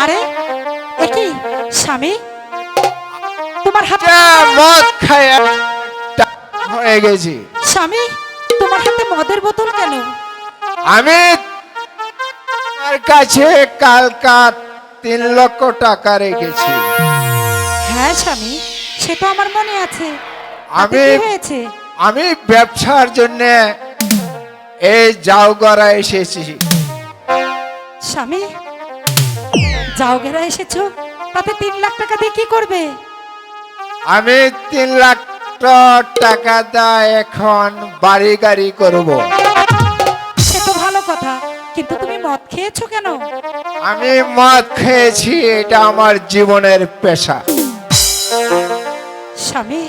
আরে একই স্বামী, তোমার হাতে মদ খায় হয়ে গেছি। স্বামী, তোমার হাতে মদের বোতল কেন? আমি তার কাছে কালকা 3 লক্ষ টাকা রেখেছি। হ্যাঁ স্বামী, সে তো আমার মনে আছে। আমি কি হয়েছে? আমি ব্যবসার জন্য এই জাউগড়া এসেছি। স্বামী, জাউগেরা এসেছো, তাতে 3 লাখ টাকা দিয়ে কি করবে? আমি 3 লাখ টাকা দিয়ে এখন বাড়ি গাড়ি করব। সে তো ভালো কথা, কিন্তু তুমি মদ খেয়েছো কেন? আমি মদ খেয়েছি, এটা আমার জীবনের পেশা। স্বামী,